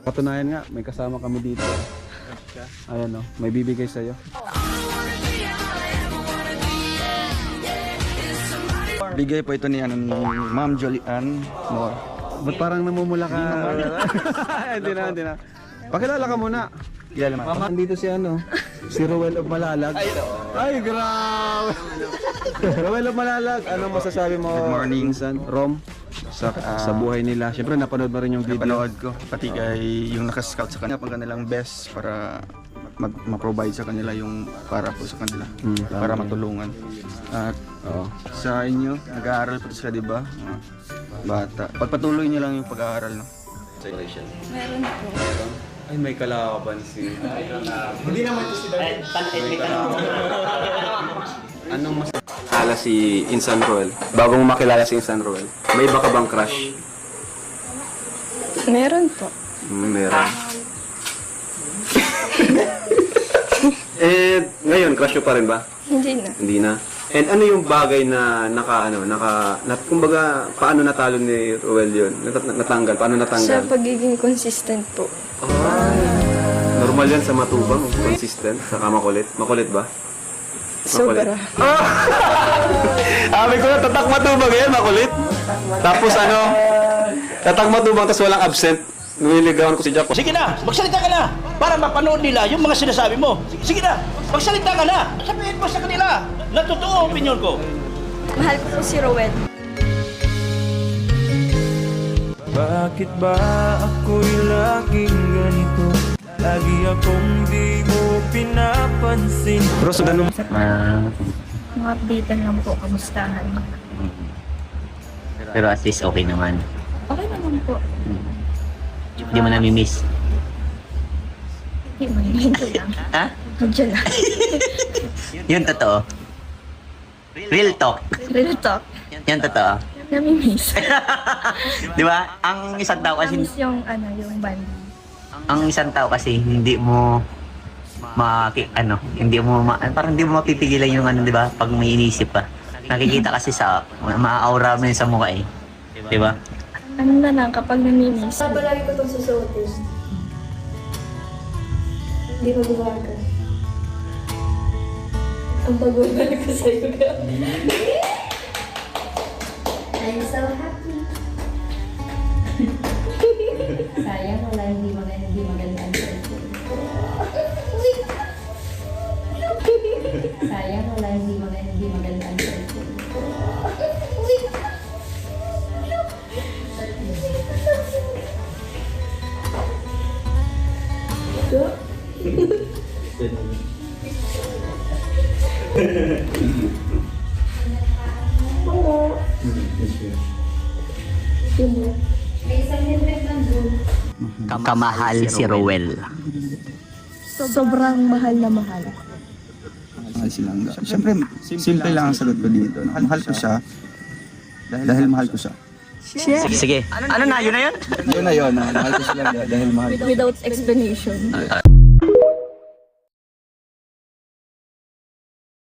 Patunayan nga, may kasama kami dito. Ayan o, may bibigay sa'yo. Bigay po ito ni Ma'am Jolian Moore. Ba't parang namumula ka? Hindi na. Pakilala ka muna. Kilala mo. Nandito si si Roel of Malalag. Ay, grabe. Roel of Malalag, anong masasabi mo? Good morning. Rom, sa buhay nila. Siyempre, napanood mo rin yung video. Napanood ko, pati kay yung nakascout sa kanila, pang kanilang best para ma-provide sa kanila yung para po sa kanila, para matulungan. At sa inyo, nag-aaral pa sila, di ba? Bata. Pagpatuloy niyo lang yung pag-aaral, no? Meron po. Ay, may kalaban si... Hindi naman ito sila. Anong mas... Kilala si Insan Roel. Bago mo makilala si Insan Roel, may iba ka bang crush? Meron po. Meron. Ngayon, crush mo pa rin ba? Hindi na. Hindi na. And ano yung bagay na kumbaga, paano natalo ni Roel yun? Natanggal, paano Sa natanggal? pagiging consistent po. Normal yan sa matubang, consistent, saka makulit. Makulit ba? Sobra. Sabi ko na, tatak matubang yan, makulit. Tapos tatak matubang, tapos walang absent. Nililigawan ko si Jack. Sige na, magsalita ka na para mapanood nila yung mga sinasabi mo. Sige na, magsalita ka na. Sabihin mo sa kanila na totoo ang opinion ko. Mahal ko po si Roel. Bakit ba ako'y laging ganito? Lagi akong di mo pinapansin. Pero so ganun. Mga-updatean lang po, kamustahan. Pero at least okay naman. Okay naman po. Hindi mo nami-miss. Hindi mo, hinto lang. Ha? Medyo lang. Yun totoo. Real talk. Real talk. Yan totoo. Nami-miss. Di ba? Ang isang tao kasi, Nami-miss yung band. ang isang tao kasi hindi mo parang hindi mo mapipigilan yung di ba? Pag may inisip pa. Nakikita kasi sa ma-aura mo yun sa mukha eh. Di ba? Ano na lang, kapag nami-miss. Palagi ko itong susuotin. Hindi ko gumaga. Ang pag-uwag ko sa'yo ka. I'm so happy. Sayang wala hindi maganda ang cellphone. Sayang wala hindi maganda ang cellphone. May isang helmet lang doon. Kamahal si Roel. Sobrang mahal na mahal. Mahal silang. Siyempre, simple lang ang sagot ko dito. Mahal ko siya dahil mahal ko siya. Sige. Ano na? Yun na yun? Yun na yun. Mahal ko sila dahil mahal ko. Without explanation.